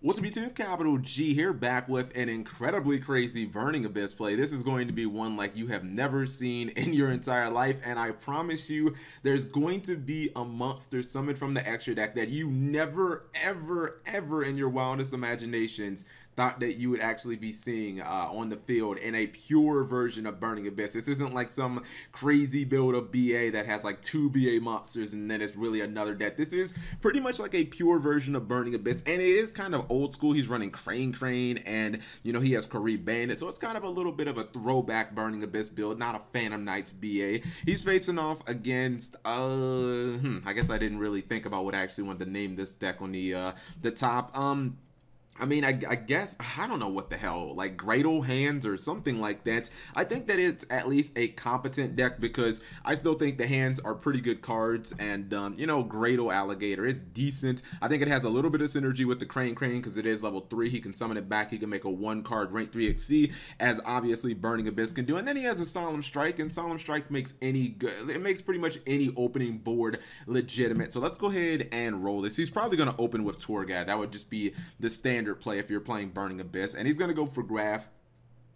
What's up YouTube, Capital G here, back with an incredibly crazy Burning Abyss play. This is going to be one like you have never seen in your entire life, and I promise you there's going to be a monster summoned from the extra deck that you never, ever in your wildest imaginations thought that you would actually be seeing on the field in a pure version of Burning Abyss. This isn't like some crazy build of BA that has like 2 BA monsters and then it's really another deck. This is pretty much like a pure version of Burning Abyss, and it is kind of old school. He's running Crane, and you know, he has Karee Bandit, so it's kind of a little bit of a throwback Burning Abyss build, not a Phantom Knights BA. He's facing off against I guess I didn't really think about what I actually wanted to name this deck on the top. I mean, I guess, I don't know what the hell, like Gradle Hands or something like that. I think that it's at least a competent deck because I still think the hands are pretty good cards, and, you know, Gradle Alligator is decent. I think it has a little bit of synergy with the Crane because it is level 3. He can summon it back. He can make a 1-card rank 3 XC, as obviously Burning Abyss can do. And then he has a Solemn Strike, and Solemn Strike makes it makes pretty much any opening board legitimate. So let's go ahead and roll this. He's probably going to open with Torgad. That would just be the standard play if you're playing Burning Abyss, and he's going to go for Graph.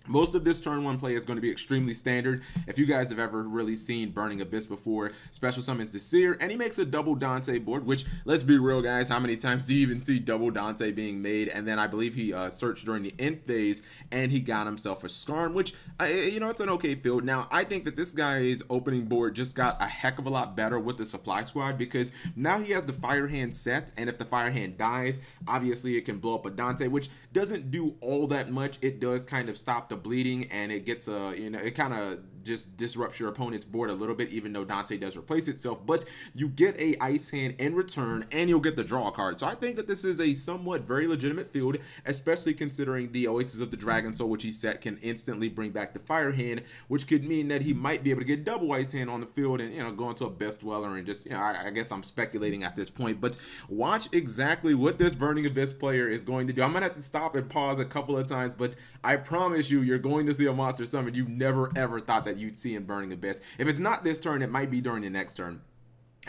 Most of this turn 1 play is going to be extremely standard. If you guys have ever really seen Burning Abyss before, special summons the Seer, and he makes a double Dante board, which, let's be real guys, how many times do you even see double Dante being made? And then I believe he searched during the end phase, and he got himself a Skarn, which, you know, it's an okay field. Now, I think that this guy's opening board just got a heck of a lot better with the Supply Squad, because now he has the Fire Hand set, and if the Fire Hand dies, obviously it can blow up a Dante, which doesn't do all that much. It does kind of stop the bleeding, and it gets you know, it kind of just disrupts your opponent's board a little bit, even though Dante does replace itself. But you get a Ice Hand in return, and you'll get the draw card. So I think that this is a somewhat very legitimate field, especially considering the Oasis of the Dragon Soul, which he set, can instantly bring back the Fire Hand, which could mean that he might be able to get double Ice Hand on the field and, you know, go into a Best Dweller and just, you know, I guess I'm speculating at this point. But watch exactly what this Burning Abyss player is going to do. I'm gonna have to stop and pause a couple of times, but I promise you, you're going to see a monster summon you never ever thought that you'd see in Burning Abyss. If it's not this turn, it might be during the next turn.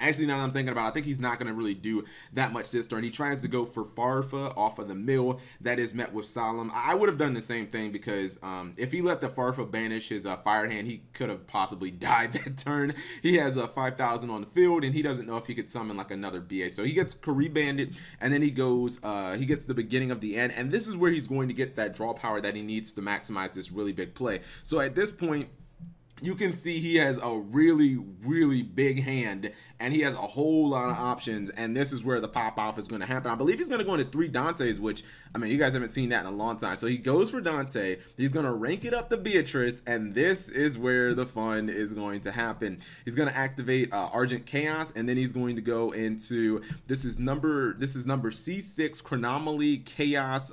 Actually, now that I'm thinking about it, I think he's not going to really do that much this turn. He tries to go for Farfa off of the mill. That is met with Solemn. I would have done the same thing because if he let the Farfa banish his Fire Hand, he could have possibly died that turn. He has a 5,000 on the field, and he doesn't know if he could summon like another BA. So he gets Karee Bandit, and then he goes, he gets the beginning of the end, and this is where he's going to get that draw power that he needs to maximize this really big play. So at this point, you can see he has a really big hand, and he has a whole lot of options, and this is where the pop-off is going to happen. I believe he's going to go into 3 Dantes, which, I mean, you guys haven't seen that in a long time. So he goes for Dante, he's going to rank it up to Beatrice, and this is where the fun is going to happen. He's going to activate Argent Chaos, and then he's going to go into, this is number C6 Chronomaly Chaos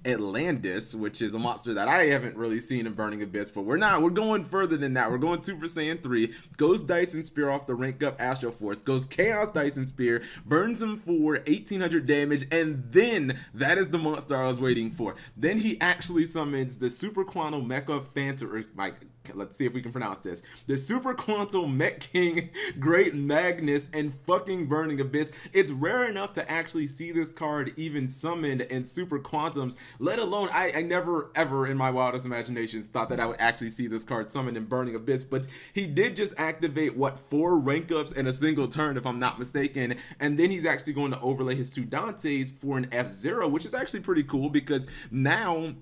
Atlantis, which is a monster that I haven't really seen in Burning Abyss, but we're going further than that. We're going Super Saiyan 3, goes Dyson Spear off the rank up Astral Force, goes Chaos Dyson Spear, burns him for 1800 damage, and then that is the monster I was waiting for. Then he actually summons the Super Quantum Mecha Phantom, or like, let's see if we can pronounce this, the Super Quantum Mech King Great Magnus and fucking Burning Abyss. It's rare enough to actually see this card even summoned in Super Quantums, let alone, I never ever in my wildest imaginations thought that I would actually see this card summoned in Burning Abyss. But he did just activate, what, 4 rank ups in a single turn, if I'm not mistaken, and then he's actually going to overlay his 2 Dantes for an F-Zero, which is actually pretty cool because now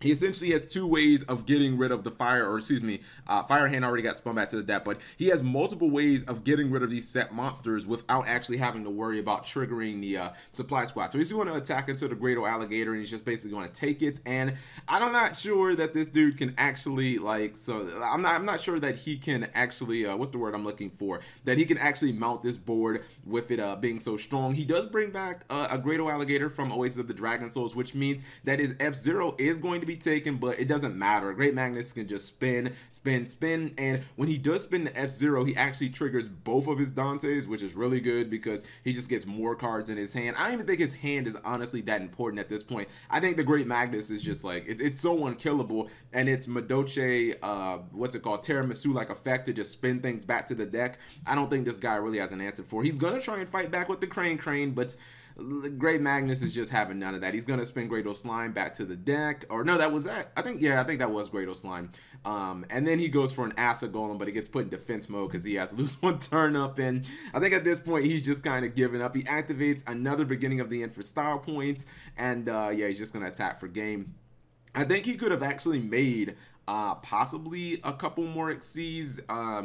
he essentially has 2 ways of getting rid of the Fire, or excuse me, Fire Hand already got spun back to the deck, but he has multiple ways of getting rid of these set monsters without actually having to worry about triggering the Supply Squad. So he's going to attack into the Gradle Alligator, and he's just basically going to take it, and I'm not sure that this dude can actually, like, so I'm not sure that he can actually, what's the word I'm looking for, that he can actually mount this board with it being so strong. He does bring back a Gradle Alligator from Oasis of the Dragon Souls, which means that his F-Zero is going to be taken, but it doesn't matter. Great Magnus can just spin, and when he does spin the F-Zero, he actually triggers both of his Dantes, which is really good because he just gets more cards in his hand. I don't even think his hand is honestly that important at this point. I think the Great Magnus is just like, it's so unkillable, and it's Madoche, what's it called, Tiramisu-like effect to just spin things back to the deck. I don't think this guy really has an answer for. He's gonna try and fight back with the Crane, but Great Magnus is just having none of that. He's gonna spin Great Slime back to the deck, or no, that was that. I think that was Great Slime. And then he goes for an Acid Golem, but it gets put in defense mode because he has to lose one turn up. And I think at this point he's just kind of giving up. He activates another Beginning of the End for style points, and yeah, he's just gonna attack for game. I think he could have actually made possibly a couple more Xyz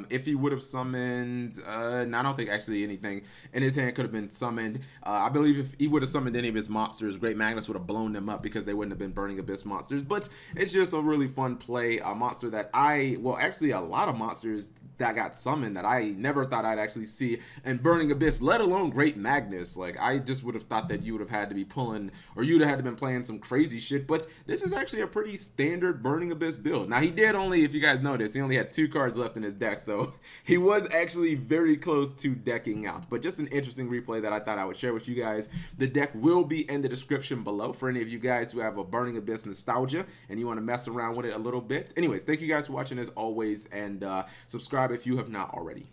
if he would have summoned no, I don't think actually anything in his hand could have been summoned. I believe if he would have summoned any of his monsters, Great Magnus would have blown them up because they wouldn't have been Burning Abyss monsters. But it's just a really fun play, a monster that actually a lot of monsters that got summoned that I never thought I'd actually see in Burning Abyss, let alone Great Magnus. Like, I just would have thought that you would have had to be pulling, or you'd have had to been playing some crazy shit, but this is actually a pretty standard Burning Abyss build. Now, he did only, if you guys noticed, he only had 2 cards left in his deck, so he was actually very close to decking out. But just an interesting replay that I thought I would share with you guys. The deck will be in the description below for any of you guys who have a Burning Abyss nostalgia and you want to mess around with it a little bit. Anyways, thank you guys for watching as always, and subscribe if you have not already.